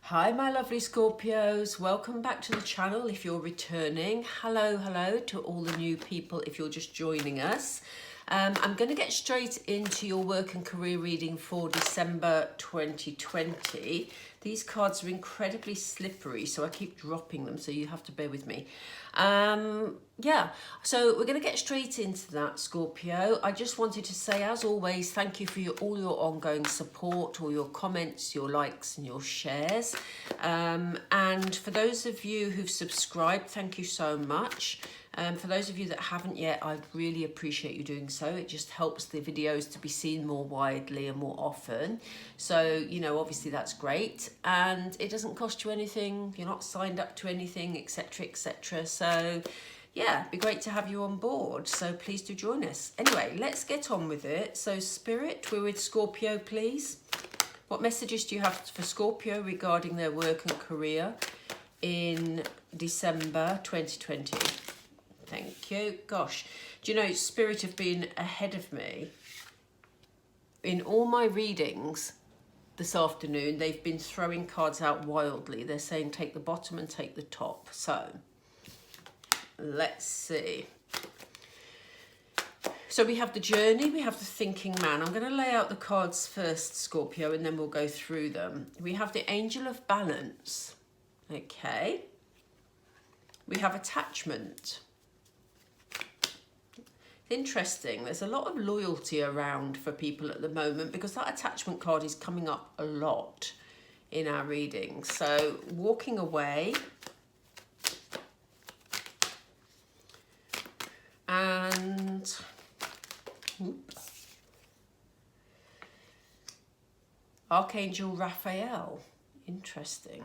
Hi my lovely Scorpios, welcome back to the channel if you're returning. Hello to all the new people if you're just joining us. I'm going to get straight into your work and career reading for December 2020. These cards are incredibly slippery, so I keep dropping them, so you have to bear with me. Yeah, so we're going to get straight into that, Scorpio. I just wanted to say, as always, thank you for all your ongoing support, all your comments, your likes and your shares. And for those of you who've subscribed, thank you so much. For those of you that haven't yet, I really appreciate you doing so. It just helps the videos to be seen more widely and more often. So, you know, obviously that's great. And it doesn't cost you anything. You're not signed up to anything, etc., etc. So, yeah, it'd be great to have you on board. So please do join us. Anyway, let's get on with it. So, Spirit, we're with Scorpio, please. What messages do you have for Scorpio regarding their work and career in December 2020? Thank you. Gosh, do you know, Spirit have been ahead of me in all my readings this afternoon. They've been throwing cards out wildly. They're saying take the bottom and take the top. So let's see. So we have the journey, we have the thinking man. I'm going to lay out the cards first, Scorpio, and then we'll go through them. We have the angel of balance. Okay. We have attachment. Interesting. There's a lot of loyalty around for people at the moment because that attachment card is coming up a lot in our readings. So walking away and Archangel Raphael. Interesting.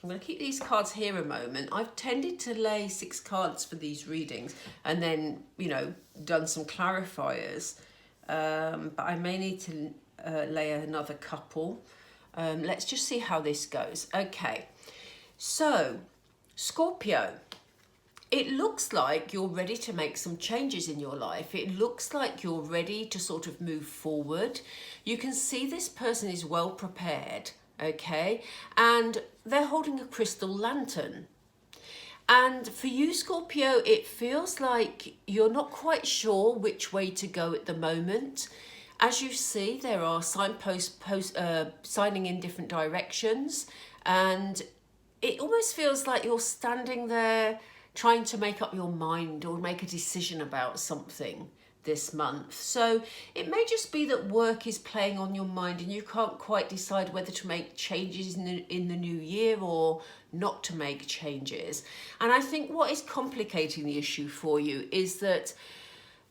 I'm going to keep these cards here a moment. I've tended to lay 6 cards for these readings and then, you know, done some clarifiers. But I may need to lay another couple. Let's just see how this goes. Okay, so Scorpio, it looks like you're ready to make some changes in your life. It looks like you're ready to sort of move forward. You can see this person is well prepared. Okay, and they're holding a crystal lantern. And for you, Scorpio, it feels like you're not quite sure which way to go at the moment. As you see, there are signposts signing in different directions, and it almost feels like you're standing there trying to make up your mind or make a decision about something this month. So it may just be that work is playing on your mind and you can't quite decide whether to make changes in the new year or not to make changes. And I think what is complicating the issue for you is that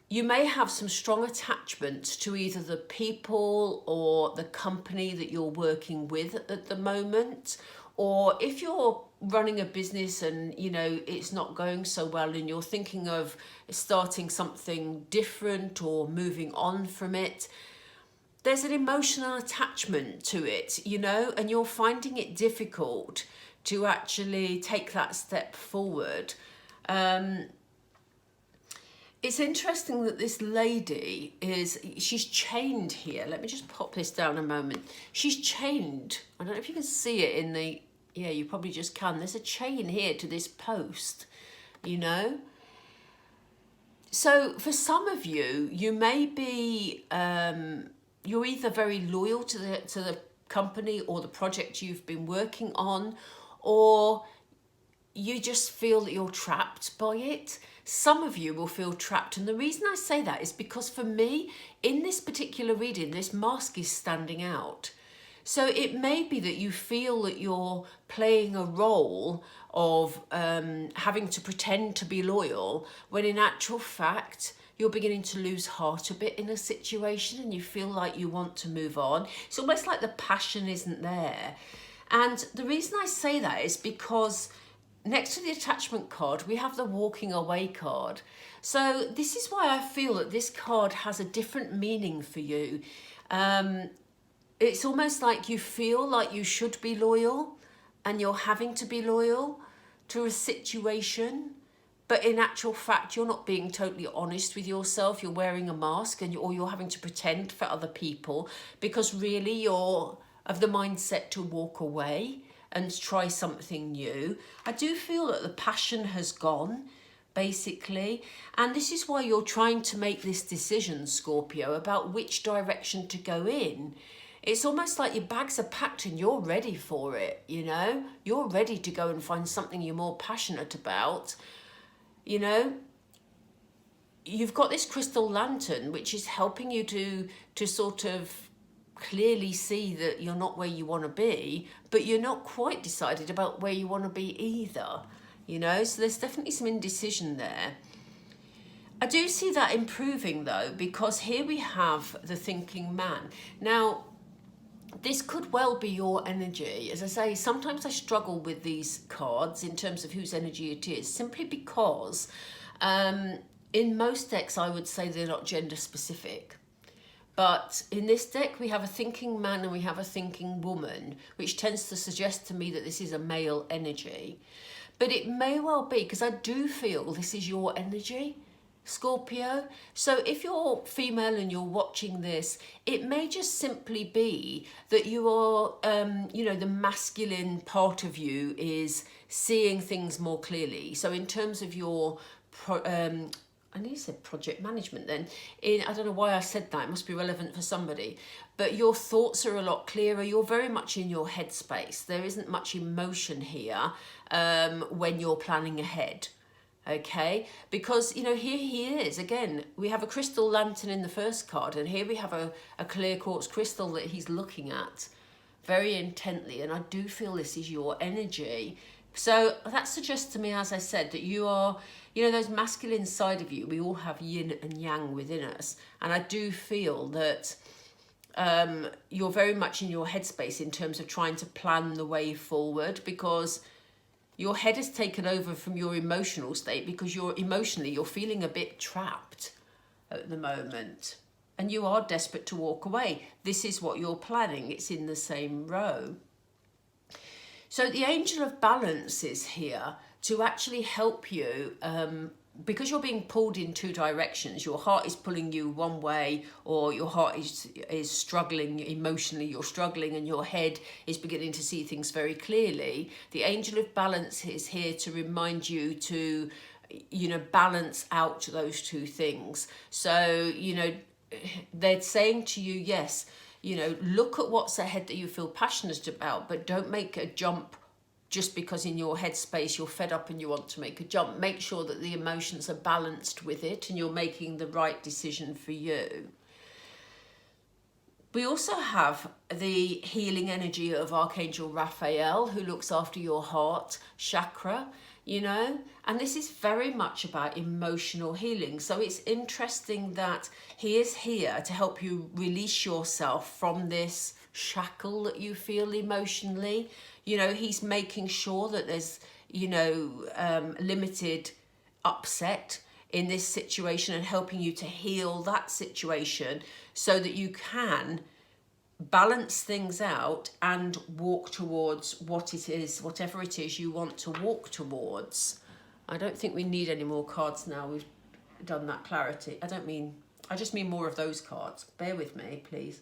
you may have some strong attachments to either the people or the company that you're working with at the moment, or if you're running a business and, you know, it's not going so well and you're thinking of starting something different or moving on from it, there's an emotional attachment to it, you know, and you're finding it difficult to actually take that step forward. It's interesting that this lady she's chained here. Let me just pop this down a moment. She's chained. I don't know if you can see it in the, yeah, you probably just can. There's a chain here to this post, you know. So for some of you, you may be, you're either very loyal to the company or the project you've been working on, or you just feel that you're trapped by it. Some of you will feel trapped. And the reason I say that is because for me, in this particular reading, this mask is standing out. So it may be that you feel that you're playing a role of having to pretend to be loyal, when in actual fact, you're beginning to lose heart a bit in a situation and you feel like you want to move on. It's almost like the passion isn't there. And the reason I say that is because next to the attachment card, we have the walking away card. So this is why I feel that this card has a different meaning for you. It's almost like you feel like you should be loyal and you're having to be loyal to a situation. But in actual fact, you're not being totally honest with yourself. You're wearing a mask or you're having to pretend for other people because really you're of the mindset to walk away and try something new. I do feel that the passion has gone, basically, and this is why you're trying to make this decision, Scorpio, about which direction to go in. It's almost like your bags are packed and you're ready for it, you know? You're ready to go and find something you're more passionate about, you know? You've got this crystal lantern, which is helping you to sort of clearly see that you're not where you want to be, but you're not quite decided about where you want to be either, you know? So there's definitely some indecision there. I do see that improving though, because here we have the thinking man. Now, this could well be your energy. As I say, sometimes I struggle with these cards in terms of whose energy it is, simply because in most decks I would say they're not gender specific. But in this deck, we have a thinking man and we have a thinking woman, which tends to suggest to me that this is a male energy. But it may well be, because I do feel this is your energy, Scorpio. So if you're female and you're watching this, it may just simply be that you are, you know, the masculine part of you is seeing things more clearly. So in terms of your I need to say project management then. I don't know why I said that. It must be relevant for somebody. But your thoughts are a lot clearer. You're very much in your headspace. There isn't much emotion here when you're planning ahead. Okay? Because, you know, here he is. Again, we have a crystal lantern in the first card. And here we have a clear quartz crystal that he's looking at very intently. And I do feel this is your energy. So that suggests to me, as I said, that you are, you know, those masculine side of you, we all have yin and yang within us. And I do feel that you're very much in your headspace in terms of trying to plan the way forward, because your head has taken over from your emotional state, because you're feeling a bit trapped at the moment. And you are desperate to walk away. This is what you're planning. It's in the same row. So the angel of balance is here to actually help you, because you're being pulled in two directions. Your heart is pulling you one way, or your heart is struggling emotionally, you're struggling, and your head is beginning to see things very clearly. The angel of balance is here to remind you to, you know, balance out those two things. So, you know, they're saying to you, yes, you know, look at what's ahead that you feel passionate about, but don't make a jump just because in your headspace you're fed up and you want to make a jump. Make sure that the emotions are balanced with it and you're making the right decision for you. We also have the healing energy of Archangel Raphael, who looks after your heart chakra, you know, and this is very much about emotional healing. So it's interesting that he is here to help you release yourself from this shackle that you feel emotionally. You know, he's making sure that there's, you know, limited upset in this situation and helping you to heal that situation so that you can balance things out and walk towards what it is, whatever it is you want to walk towards. I don't think we need any more cards now. We've done that clarity. I just mean more of those cards. Bear with me, please.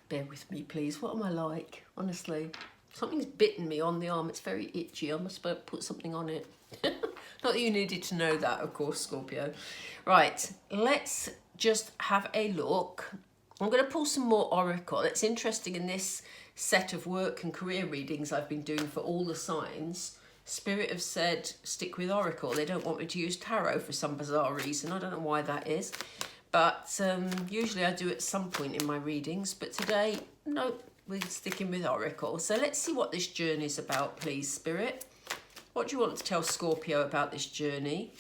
Bear with me, please. What am I like? Honestly, something's bitten me on the arm. It's very itchy. I must put something on it. Not that you needed to know that, of course, Scorpio. Right, let's just have a look. I'm going to pull some more oracle. It's interesting, in this set of work and career readings I've been doing for all the signs, Spirit have said stick with oracle. They don't want me to use tarot for some bizarre reason. I don't know why that is. But usually I do at some point in my readings. But today, no, we're sticking with oracle. So let's see what this journey is about, please, Spirit. What do you want to tell Scorpio about this journey?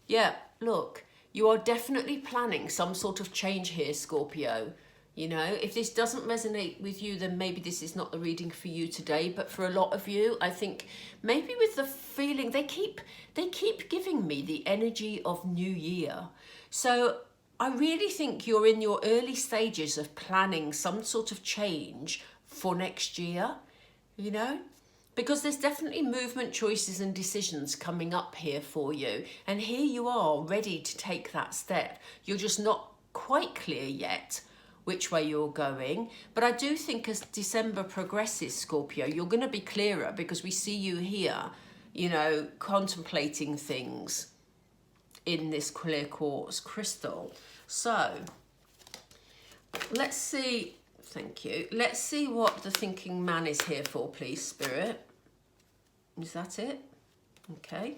Yeah, look, you are definitely planning some sort of change here, Scorpio. You know, if this doesn't resonate with you, then maybe this is not the reading for you today. But for a lot of you, I think maybe with the feeling, they keep giving me the energy of New Year. So I really think you're in your early stages of planning some sort of change for next year, you know, because there's definitely movement, choices and decisions coming up here for you. And here you are ready to take that step. You're just not quite clear yet which way you're going. But I do think as December progresses, Scorpio, you're going to be clearer, because we see you here, you know, contemplating things in this clear quartz crystal. So let's see, thank you. Let's see what the thinking man is here for, please, Spirit. Is that it? Okay.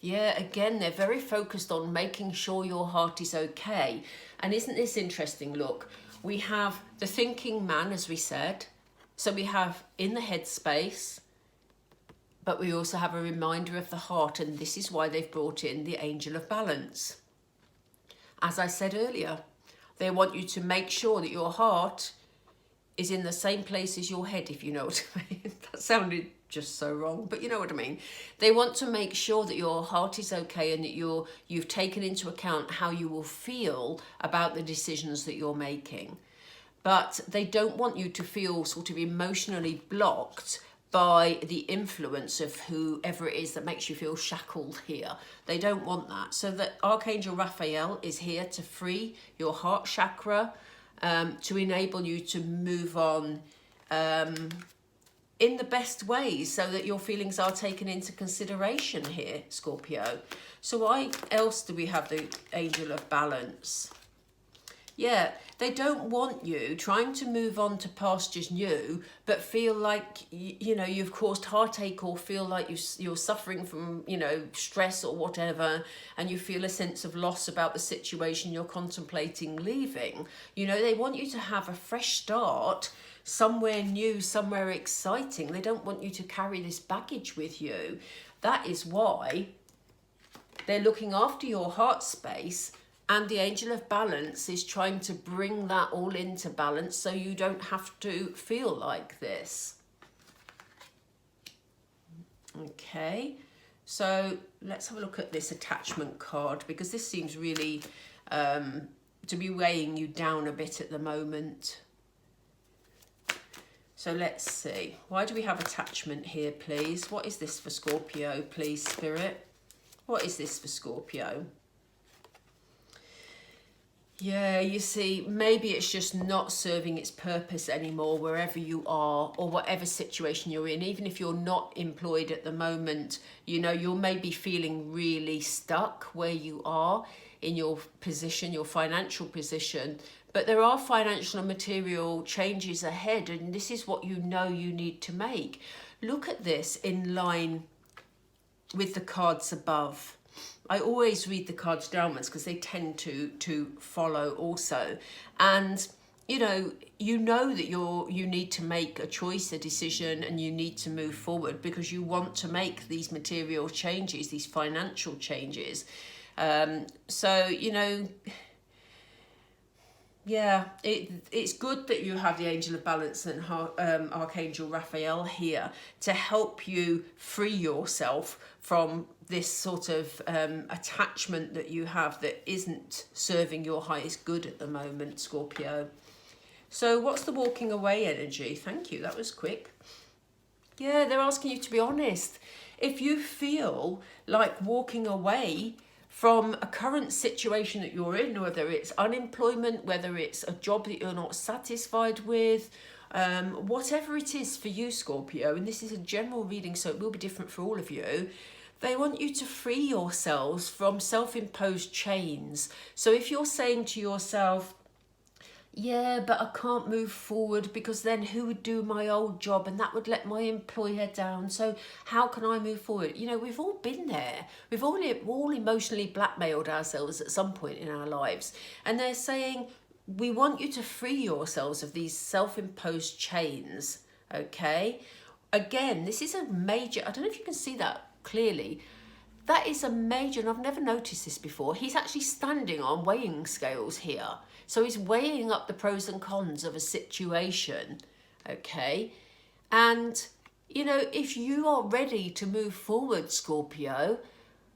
Yeah, again, they're very focused on making sure your heart is okay. And isn't this interesting? Look, we have the thinking man, as we said. So we have in the head space, but we also have a reminder of the heart. And this is why they've brought in the angel of balance. As I said earlier, they want you to make sure that your heart is in the same place as your head, if you know what I mean. That sounded just so wrong, but you know what I mean. They want to make sure that your heart is okay and that you've taken into account how you will feel about the decisions that you're making. But they don't want you to feel sort of emotionally blocked by the influence of whoever it is that makes you feel shackled here. They don't want that. So that Archangel Raphael is here to free your heart chakra, to enable you to move on in the best ways, so that your feelings are taken into consideration here, Scorpio. So why else do we have the angel of balance? Yeah, they don't want you trying to move on to pastures new, but feel like, you know, you've caused heartache, or feel like you're suffering from, you know, stress or whatever, and you feel a sense of loss about the situation you're contemplating leaving. You know, they want you to have a fresh start, somewhere new, somewhere exciting. They don't want you to carry this baggage with you. That is why they're looking after your heart space. And the angel of balance is trying to bring that all into balance, so you don't have to feel like this. Okay, so let's have a look at this attachment card, because this seems really to be weighing you down a bit at the moment. So let's see. Why do we have attachment here, please? What is this for Scorpio, please, Spirit? What is this for Scorpio? Yeah, you see, maybe it's just not serving its purpose anymore wherever you are, or whatever situation you're in. Even if you're not employed at the moment, you know, you're maybe feeling really stuck where you are in your position, your financial position. But there are financial and material changes ahead, and this is what you know you need to make. Look at this in line with the cards above. I always read the cards downwards because they tend to follow also. And you know that you need to make a choice, a decision, and you need to move forward because you want to make these material changes, these financial changes. So, you know, yeah, it's good that you have the angel of balance and Archangel Raphael here to help you free yourself from this sort of attachment that you have that isn't serving your highest good at the moment, Scorpio. So what's the walking away energy? Thank you, that was quick. Yeah, they're asking you to be honest. If you feel like walking away from a current situation that you're in, whether it's unemployment, whether it's a job that you're not satisfied with, whatever it is for you, Scorpio, and this is a general reading, so it will be different for all of you, they want you to free yourselves from self-imposed chains. So if you're saying to yourself, yeah, but I can't move forward because then who would do my old job and that would let my employer down, so how can I move forward? You know, we've all been there. We've all emotionally blackmailed ourselves at some point in our lives. And they're saying, we want you to free yourselves of these self-imposed chains, okay? Again, this is a major, I don't know if you can see that clearly. That is a major, and I've never noticed this before. He's actually standing on weighing scales here. So he's weighing up the pros and cons of a situation, okay? And, you know, if you are ready to move forward, Scorpio,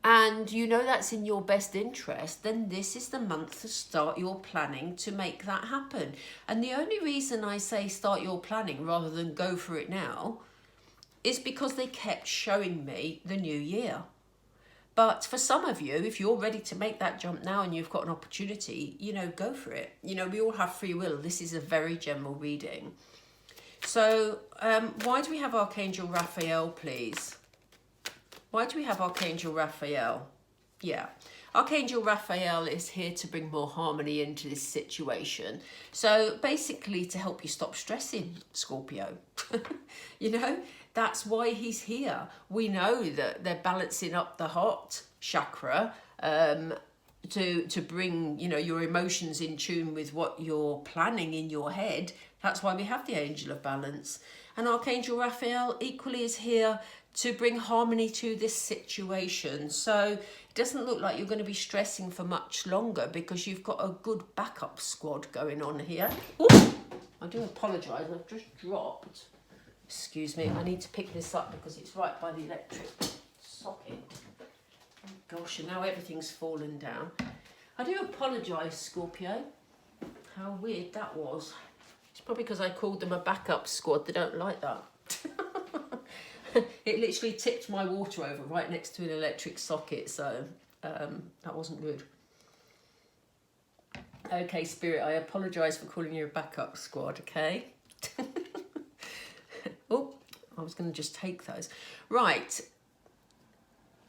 and you know that's in your best interest, then this is the month to start your planning to make that happen. And the only reason I say start your planning rather than go for it now is because they kept showing me the new year. But for some of you, if you're ready to make that jump now and you've got an opportunity, you know, go for it. You know, we all have free will. This is a very general reading. So why do we have Archangel Raphael, please? Why do we have Archangel Raphael? Yeah. Archangel Raphael is here to bring more harmony into this situation. So basically to help you stop stressing, Scorpio. You know, that's why he's here. We know that they're balancing up the heart chakra to bring, you know, your emotions in tune with what you're planning in your head. That's why we have the Angel of Balance. And Archangel Raphael equally is here to bring harmony to this situation. So it doesn't look like you're going to be stressing for much longer because you've got a good backup squad going on here. Ooh, I do apologise, I've just dropped. Excuse me, I need to pick this up because it's right by the electric socket. Oh gosh, and now everything's fallen down. I do apologise, Scorpio. How weird that was. It's probably because I called them a backup squad. They don't like that. It literally tipped my water over right next to an electric socket, so that wasn't good. Okay, Spirit, I apologise for calling you a backup squad, okay? Oh, I was going to just take those. Right,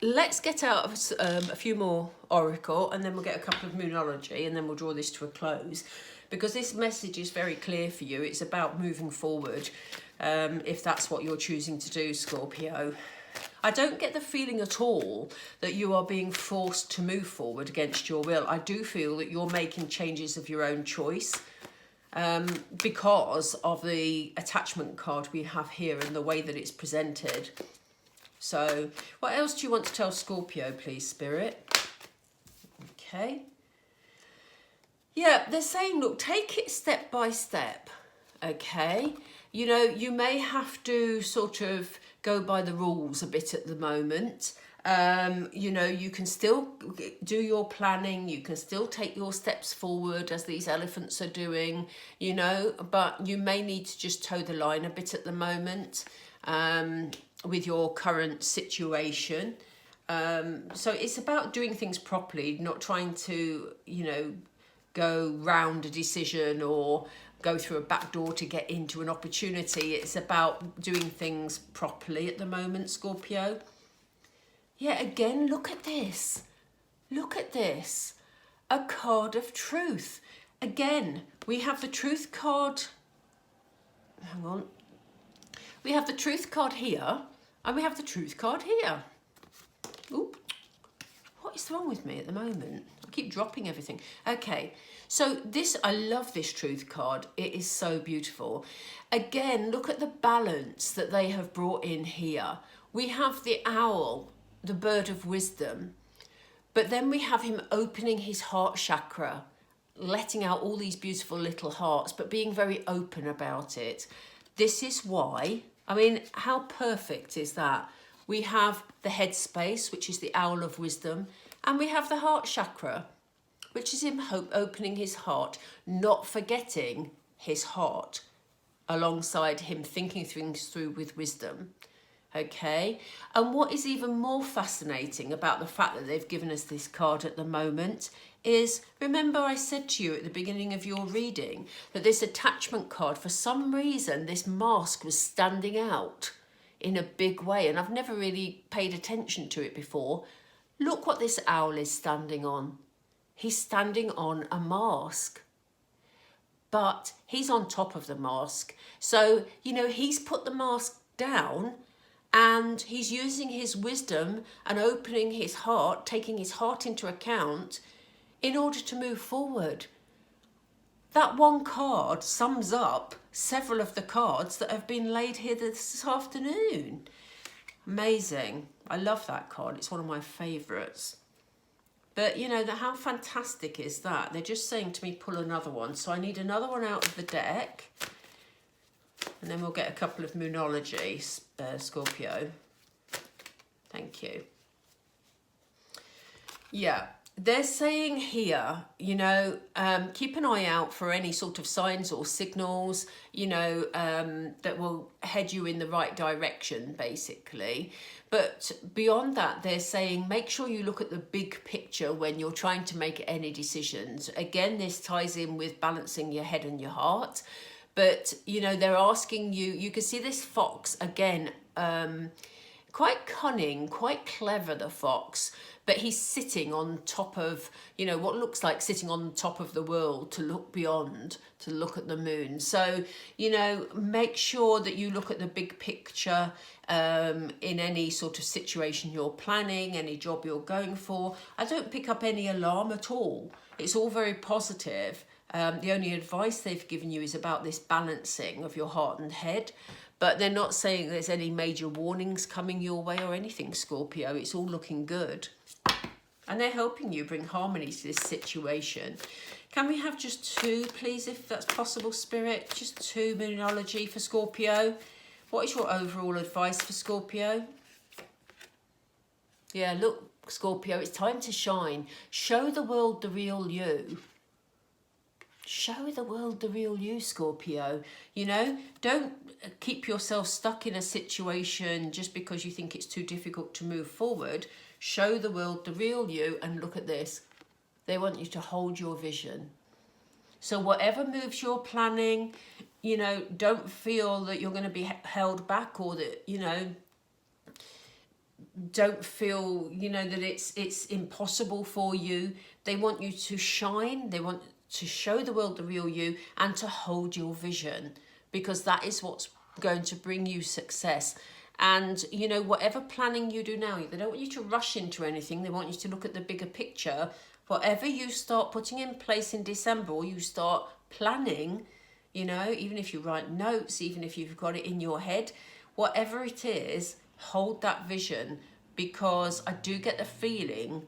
let's get out of a few more Oracle, and then we'll get a couple of Moonology, and then we'll draw this to a close. Because this message is very clear for you. It's about moving forward, if that's what you're choosing to do, Scorpio. I don't get the feeling at all that you are being forced to move forward against your will. I do feel that you're making changes of your own choice because of the attachment card we have here and the way that it's presented. So what else do you want to tell Scorpio, please, Spirit? Okay. Yeah, they're saying, look, take it step by step, okay? You know, you may have to sort of go by the rules a bit at the moment. You know, you can still do your planning. You can still take your steps forward as these elephants are doing, you know, but you may need to just toe the line a bit at the moment with your current situation. So it's about doing things properly, not trying to, you know, go round a decision or go through a back door to get into an opportunity. It's about doing things properly at the moment, Scorpio. Yeah, again, look at this. Look at this. A card of truth. Again, we have the truth card. Hang on. We have the truth card here, and we have the truth card here. Oop. What is wrong with me at the moment? I keep dropping everything. Okay, so this, I love this truth card. It is so beautiful. Again, look at the balance that they have brought in here. We have the owl, the bird of wisdom, but then we have him opening his heart chakra, letting out all these beautiful little hearts, but being very open about it. This is why, I mean, how perfect is that? We have the headspace, which is the owl of wisdom, and we have the heart chakra, which is him opening his heart, not forgetting his heart, alongside him thinking things through with wisdom. Okay, and what is even more fascinating about the fact that they've given us this card at the moment is, remember I said to you at the beginning of your reading that this attachment card, for some reason, this mask was standing out in a big way, and I've never really paid attention to it before. Look what this owl is standing on. He's standing on a mask, but he's on top of the mask. So, you know, he's put the mask down and he's using his wisdom and opening his heart, taking his heart into account in order to move forward. That one card sums up several of the cards that have been laid here this afternoon. Amazing. I love that card. It's one of my favourites. But, you know, how fantastic is that? They're just saying to me, pull another one. So I need another one out of the deck. And then we'll get a couple of Moonology, Scorpio. Thank you. Yeah. they're saying here, you know, keep an eye out for any sort of signs or signals, you know, that will head you in the right direction, basically. But beyond that, they're saying make sure you look at the big picture when you're trying to make any decisions. Again, this ties in with balancing your head and your heart. But, you know, they're asking you, you can see this fox again, quite cunning, quite clever, the fox, but he's sitting on top of, you know, what looks like sitting on top of the world to look beyond, to look at the moon. So, you know, make sure that you look at the big picture in any sort of situation you're planning, any job you're going for. I don't pick up any alarm at all. It's all very positive. The only advice they've given you is about this balancing of your heart and head. But they're not saying there's any major warnings coming your way or anything, Scorpio. It's all looking good. And they're helping you bring harmony to this situation. Can we have just two, please, if that's possible, Spirit? Just two, Moonology for Scorpio. What is your overall advice for Scorpio? Yeah, look, Scorpio, it's time to shine. Show the world the real you. Show the world the real you, Scorpio. You know, don't keep yourself stuck in a situation just because you think it's too difficult to move forward. Show the world the real you, and look at this. They want you to hold your vision. So whatever moves you're planning, you know, don't feel that you're going to be held back, or that, you know, don't feel, you know, that it's impossible for you. They want you to shine. They want to show the world the real you and to hold your vision, because that is what's going to bring you success. And, you know, whatever planning you do now, they don't want you to rush into anything. They want you to look at the bigger picture. Whatever you start putting in place in December, or you start planning, you know, even if you write notes, even if you've got it in your head, whatever it is, hold that vision, because I do get the feeling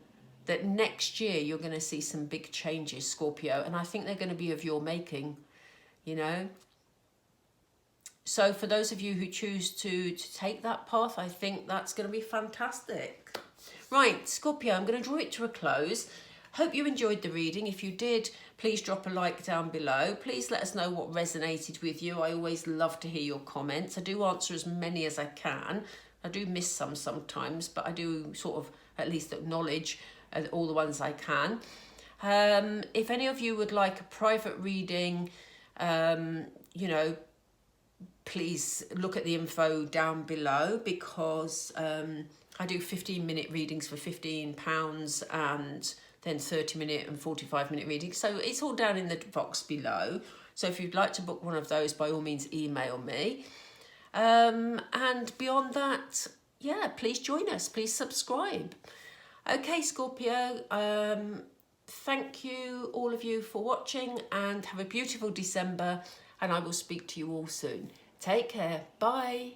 that next year you're going to see some big changes, Scorpio, and I think they're going to be of your making, you know. So for those of you who choose to take that path, I think that's going to be fantastic. Right, Scorpio, I'm going to draw it to a close. Hope you enjoyed the reading. If you did, please drop a like down below. Please let us know what resonated with you. I always love to hear your comments. I do answer as many as I can. I do miss some sometimes, but I do sort of at least acknowledge all the ones I can. If any of you would like a private reading, you know, please look at the info down below, because I do 15-minute readings for £15 and then 30-minute and 45-minute readings. So it's all down in the box below. So if you'd like to book one of those, by all means, email me. And beyond that, yeah, please join us. Please subscribe. Okay, Scorpio, thank you, all of you, for watching, and have a beautiful December, and I will speak to you all soon. Take care. Bye.